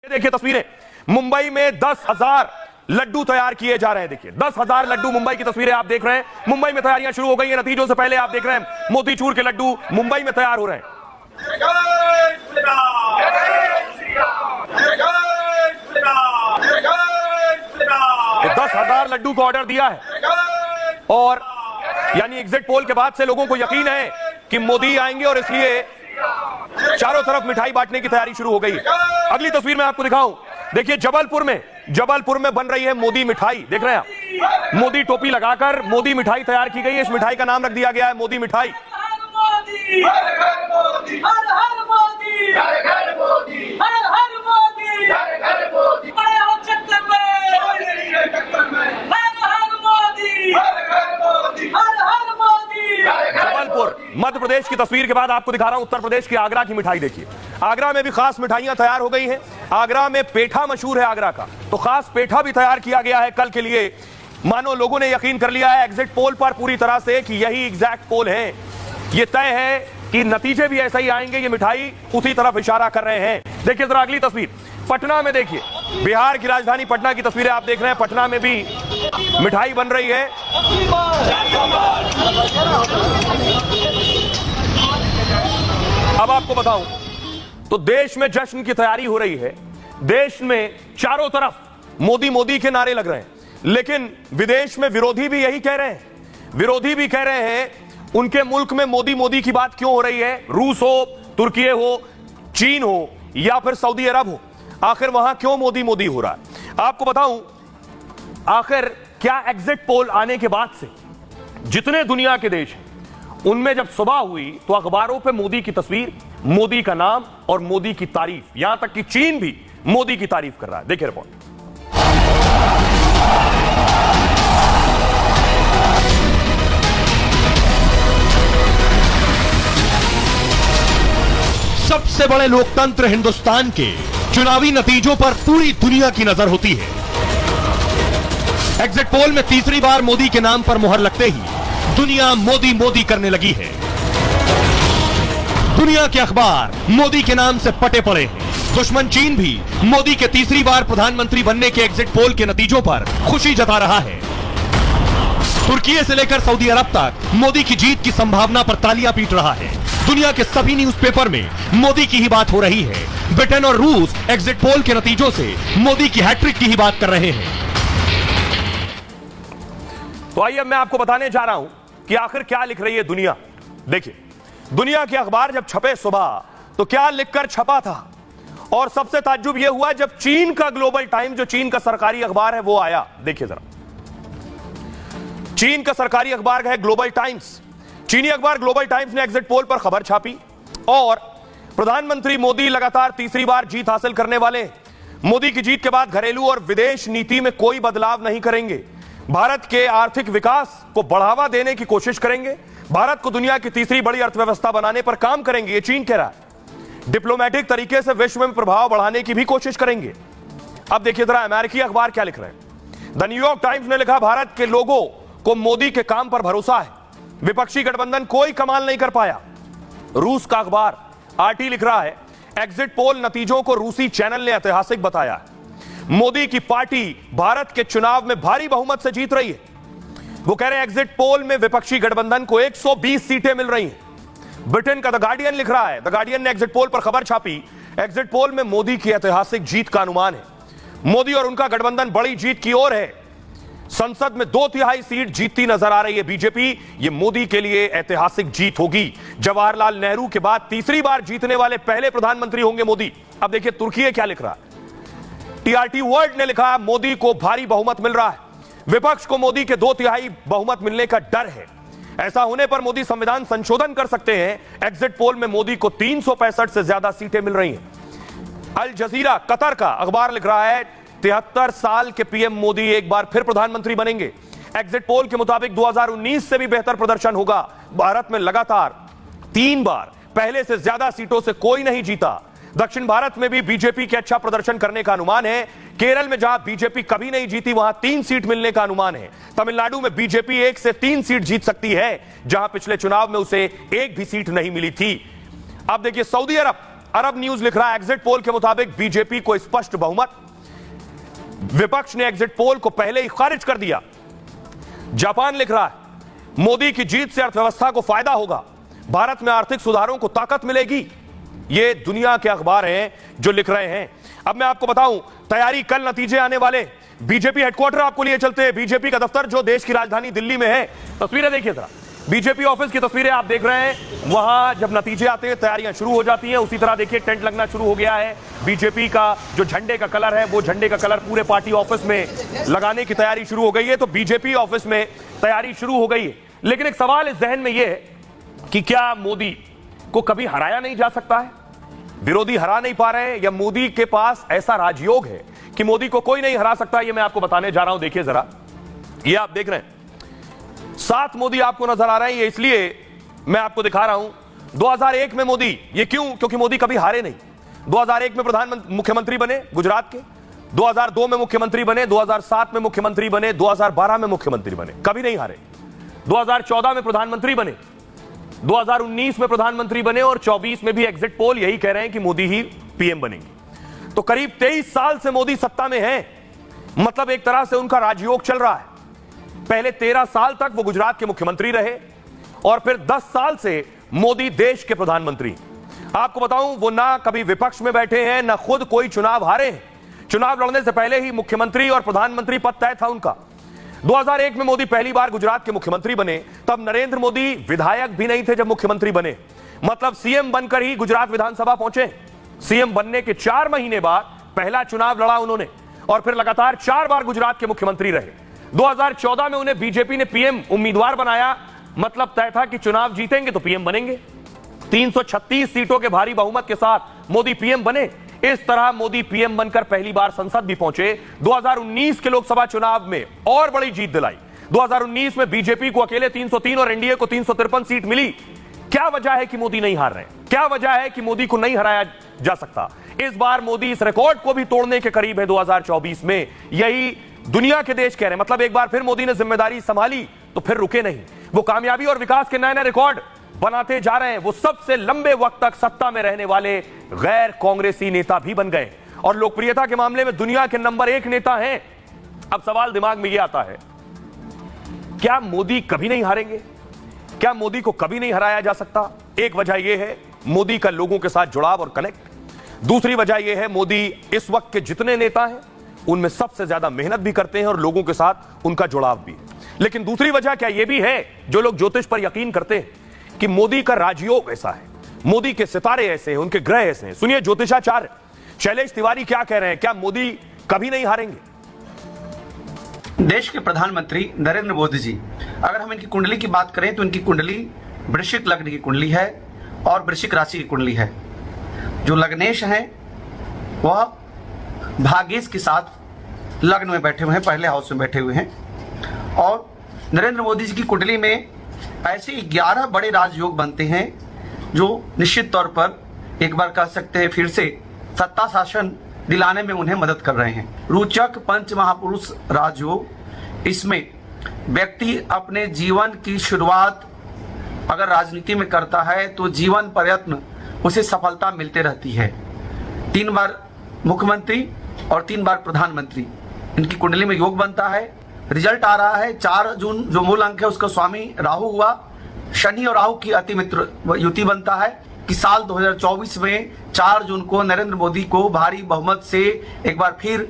देखिए तस्वीरें, मुंबई में 10,000 लड्डू तैयार किए जा रहे हैं। देखिए 10,000 लड्डू, मुंबई की तस्वीरें आप देख रहे हैं। मुंबई में तैयारियां शुरू हो गई हैं। नतीजों से पहले आप देख रहे हैं मोतीचूर के लड्डू मुंबई में तैयार हो रहे हैं। 10,000 लड्डू को ऑर्डर दिया है और यानी एग्जिट पोल के बाद से लोगों को यकीन है कि मोदी आएंगे और इसलिए चारों तरफ मिठाई बांटने की तैयारी शुरू हो गई है। अगली तस्वीर में आपको दिखाऊं, देखिए जबलपुर में बन रही है मोदी मिठाई। देख रहे हैं आप, मोदी टोपी लगाकर मोदी मिठाई तैयार की गई है। इस मिठाई का नाम रख दिया गया है मोदी मिठाई। जबलपुर मध्य प्रदेश की तस्वीर के बाद आपको दिखा रहा हूं उत्तर प्रदेश की आगरा की मिठाई। देखिए आगरा में भी खास मिठाइयां तैयार हो गई हैं। आगरा में पेठा मशहूर है आगरा का, तो खास पेठा भी तैयार किया गया है कल के लिए। मानो लोगों ने यकीन कर लिया है एग्जिट पोल पर पूरी तरह से कि यही एग्जैक्ट पोल है। ये तय है कि नतीजे भी ऐसा ही आएंगे। ये मिठाई उसी तरफ इशारा कर रहे हैं। देखिए जरा अगली तस्वीर, पटना में देखिए, बिहार की राजधानी पटना की तस्वीरें आप देख रहे हैं। पटना में भी मिठाई बन रही है। अब आपको बताऊं तो देश में जश्न की तैयारी हो रही है। देश में चारों तरफ मोदी मोदी के नारे लग रहे हैं, लेकिन विदेश में विरोधी भी यही कह रहे हैं। विरोधी भी कह रहे हैं उनके मुल्क में मोदी मोदी की बात क्यों हो रही है। रूस हो, तुर्की हो, चीन हो या फिर सऊदी अरब हो, आखिर वहां क्यों मोदी मोदी हो रहा है। आपको बताऊं आखिर क्या एग्जिट पोल आने के बाद से जितने दुनिया के देश हैं उनमें जब सुबह हुई तो अखबारों पे मोदी की तस्वीर, मोदी का नाम और मोदी की तारीफ, यहां तक कि चीन भी मोदी की तारीफ कर रहा है। देखिए रिपोर्ट। सबसे बड़े लोकतंत्र हिंदुस्तान के चुनावी नतीजों पर पूरी दुनिया की नजर होती है। एग्जिट पोल में तीसरी बार मोदी के नाम पर मुहर लगते ही दुनिया मोदी मोदी करने लगी है। दुनिया के अखबार मोदी के नाम से पटे पड़े हैं। दुश्मन चीन भी मोदी के तीसरी बार प्रधानमंत्री बनने के एग्जिट पोल के नतीजों पर खुशी जता रहा है। तुर्की से लेकर सऊदी अरब तक मोदी की जीत की संभावना पर तालियां पीट रहा है। दुनिया के सभी न्यूज़पेपर में मोदी की ही बात हो रही है। ब्रिटेन और रूस एग्जिट पोल के नतीजों से मोदी की हैट्रिक की ही बात कर रहे हैं। तो आइए मैं आपको बताने जा रहा हूं कि आखिर क्या लिख रही है दुनिया। देखिए दुनिया के अखबार जब छपे सुबह तो क्या लिखकर छपा था, और सबसे ताज्जुब यह हुआ जब चीन का ग्लोबल टाइम, जो चीन का सरकारी अखबार है, वो आया। देखिए जरा, चीन का सरकारी अखबार है ग्लोबल टाइम्स। चीनी अखबार ग्लोबल टाइम्स ने एग्जिट पोल पर खबर छापी और प्रधानमंत्री मोदी लगातार तीसरी बार जीत हासिल करने वाले। मोदी की जीत के बाद घरेलू और विदेश नीति में कोई बदलाव नहीं करेंगे। भारत के आर्थिक विकास को बढ़ावा देने की कोशिश करेंगे। भारत को दुनिया की तीसरी बड़ी अर्थव्यवस्था बनाने पर काम करेंगे, ये चीन कह रहा है। डिप्लोमेटिक तरीके से विश्व में प्रभाव बढ़ाने की भी कोशिश करेंगे। अब देखिए जरा अमेरिकी अखबार क्या लिख रहे हैं। द न्यूयॉर्क टाइम्स ने लिखा, भारत के लोगों को मोदी के काम पर भरोसा है, विपक्षी गठबंधन कोई कमाल नहीं कर पाया। रूस का अखबार आरटी लिख रहा है, एग्जिट पोल नतीजों को रूसी चैनल ने ऐतिहासिक बताया है। मोदी की पार्टी भारत के चुनाव में भारी बहुमत से जीत रही है। वो कह रहे हैं एग्जिट पोल में विपक्षी गठबंधन को 120 सीटें मिल रही हैं। ब्रिटेन का द गार्डियन लिख रहा है, द गार्डियन ने एग्जिट पोल पर खबर छापी, एग्जिट पोल में मोदी की ऐतिहासिक जीत का अनुमान है। मोदी और उनका गठबंधन बड़ी जीत की ओर है। संसद में 2/3 सीट जीतती नजर आ रही है बीजेपी। ये मोदी के लिए ऐतिहासिक जीत होगी। जवाहरलाल नेहरू के बाद तीसरी बार जीतने वाले पहले प्रधानमंत्री होंगे मोदी। अब देखिए तुर्की क्या लिख रहा है। टीआरटी वर्ल्ड ने लिखा, मोदी को भारी बहुमत मिल रहा है, विपक्ष को मोदी के 2/3 बहुमत मिलने का डर है। ऐसा होने पर मोदी संविधान संशोधन कर सकते हैं। एग्जिट पोल में मोदी को 365 से ज्यादा सीटें मिल रही हैं। अल जजीरा कतर का अखबार लिख रहा है, 73 साल के पीएम मोदी एक बार फिर प्रधानमंत्री बनेंगे। एग्जिट पोल के मुताबिक 2019 से भी बेहतर प्रदर्शन होगा। भारत में लगातार 3 बार पहले से ज्यादा सीटों से कोई नहीं जीता। दक्षिण भारत में भी बीजेपी के अच्छा प्रदर्शन करने का अनुमान है। केरल में जहां बीजेपी कभी नहीं जीती वहां 3 सीट मिलने का अनुमान है। तमिलनाडु में बीजेपी 1 से 3 सीट जीत सकती है, जहां पिछले चुनाव में उसे 1 भी सीट नहीं मिली थी। अब देखिए सऊदी अरब अरब न्यूज लिख रहा है एग्जिट पोल के मुताबिक बीजेपी को स्पष्ट बहुमत, विपक्ष ने एग्जिट पोल को पहले ही खारिज कर दिया। जापान लिख रहा है मोदी की जीत से अर्थव्यवस्था को फायदा होगा, भारत में आर्थिक सुधारों को ताकत मिलेगी। ये दुनिया के अखबार हैं जो लिख रहे हैं। अब मैं आपको बताऊं तैयारी, कल नतीजे आने वाले। बीजेपी हेडक्वार्टर आपको लिए चलते हैं, बीजेपी का दफ्तर जो देश की राजधानी दिल्ली में है। तस्वीरें देखिए जरा, बीजेपी ऑफिस की तस्वीरें आप देख रहे हैं। वहां जब नतीजे आते हैं तैयारियां शुरू हो जाती हैं। उसी तरह देखिए टेंट लगना शुरू हो गया है। बीजेपी का जो झंडे का कलर है वो झंडे का कलर पूरे पार्टी ऑफिस में लगाने की तैयारी शुरू हो गई है। तो बीजेपी ऑफिस में तैयारी शुरू हो गई है। लेकिन एक सवाल इस जहन में यह है कि क्या मोदी को कभी हराया नहीं जा सकता है? विरोधी हरा नहीं पा रहे हैं या मोदी के पास ऐसा राजयोग है कि मोदी को कोई नहीं हरा सकता? ये मैं आपको बताने जा रहा हूं। देखिए जरा, ये आप देख रहे हैं 7 मोदी आपको नजर आ रहे हैं। ये इसलिए मैं आपको दिखा रहा हूं 2001 में मोदी, ये क्यों? क्योंकि मोदी कभी हारे नहीं। 2001 में प्रधानमंत्री मुख्यमंत्री बने गुजरात के, 2002 में मुख्यमंत्री बने, 2007 में मुख्यमंत्री बने, 2012 में मुख्यमंत्री बने, कभी नहीं हारे। 2014 में प्रधानमंत्री बने, 2019 में प्रधानमंत्री बने और 24 में भी एग्जिट पोल यही कह रहे हैं कि मोदी ही पीएम बनेंगे। तो करीब 23 साल से मोदी सत्ता में हैं। मतलब एक तरह से उनका राजयोग चल रहा है। पहले 13 साल तक वो गुजरात के मुख्यमंत्री रहे और फिर 10 साल से मोदी देश के प्रधानमंत्री। आपको बताऊं वो ना कभी विपक्ष में बैठे हैं, ना खुद कोई चुनाव हारे हैं। चुनाव लड़ने से पहले ही मुख्यमंत्री और प्रधानमंत्री पद तय था उनका। 2001 में मोदी पहली बार गुजरात के मुख्यमंत्री बने, तब नरेंद्र मोदी विधायक भी नहीं थे जब मुख्यमंत्री बने। मतलब सीएम बनकर ही गुजरात विधानसभा पहुंचे। सीएम बनने के 4 महीने बाद पहला चुनाव लड़ा उन्होंने और फिर लगातार 4 बार गुजरात के मुख्यमंत्री रहे। 2014 में उन्हें बीजेपी ने पीएम उम्मीदवार बनाया। मतलब तय था कि चुनाव जीतेंगे तो पीएम बनेंगे। 336 सीटों के भारी बहुमत के साथ मोदी पीएम बने। इस तरह मोदी पीएम बनकर पहली बार संसद भी पहुंचे। 2019 के लोकसभा चुनाव में और बड़ी जीत दिलाई। 2019 में बीजेपी को अकेले 303 और एनडीए को 353 सीट मिली। क्या वजह है कि मोदी नहीं हार रहे? क्या वजह है कि मोदी को नहीं हराया जा सकता? इस बार मोदी इस रिकॉर्ड को भी तोड़ने के करीब है 2024 में। यही दुनिया के देश कह रहे हैं। मतलब एक बार फिर मोदी ने जिम्मेदारी संभाली तो फिर रुके नहीं। वो कामयाबी और विकास के नए नए रिकॉर्ड बनाते जा रहे हैं। वो सबसे लंबे वक्त तक सत्ता में रहने वाले गैर कांग्रेसी नेता भी बन गए और लोकप्रियता के मामले में दुनिया के नंबर 1 नेता हैं। अब सवाल दिमाग में यह आता है, क्या मोदी कभी नहीं हारेंगे? क्या मोदी को कभी नहीं हराया जा सकता? एक वजह यह है मोदी का लोगों के साथ जुड़ाव और कनेक्ट। दूसरी वजह यह है मोदी इस वक्त के जितने नेता हैं उनमें सबसे ज्यादा मेहनत भी करते हैं और लोगों के साथ उनका जुड़ाव भी है। लेकिन दूसरी वजह क्या यह भी है, जो लोग ज्योतिष पर यकीन करते हैं कि मोदी का राजयोग ऐसा है, मोदी के सितारे ऐसे हैं, उनके ग्रह ऐसे हैं। सुनिए ज्योतिषाचार्य शैलेश तिवारी क्या कह रहे हैं। क्या मोदी कभी नहीं हारेंगे? देश के प्रधानमंत्री नरेंद्र मोदी जी, अगर हम इनकी कुंडली की बात करें तो इनकी कुंडली वृश्चिक लग्न की कुंडली है और वृश्चिक राशि की कुंडली है। जो लग्नेश हैं वह भाग्येश के साथ लग्न में बैठे हुए हैं, पहले हाउस में बैठे हुए हैं। और नरेंद्र मोदी जी की कुंडली में ऐसे 11 बड़े राजयोग बनते हैं जो निश्चित तौर पर एक बार कह सकते हैं फिर से सत्ता शासन दिलाने में उन्हें मदद कर रहे हैं। रोचक पंच महापुरुष राजयोग, इसमें व्यक्ति अपने जीवन की शुरुआत अगर राजनीति में करता है तो जीवन प्रयत्न उसे सफलता मिलते रहती है। 3 बार मुख्यमंत्री और 3 बार प्रधानमंत्री इनकी कुंडली में योग बनता है। रिजल्ट आ रहा है 4 जून, जो मूल अंक है उसका स्वामी राहु हुआ। शनि और राहु की अति मित्र युति बनता है कि साल 2024 में 4 जून को नरेंद्र मोदी को भारी बहुमत से एक बार फिर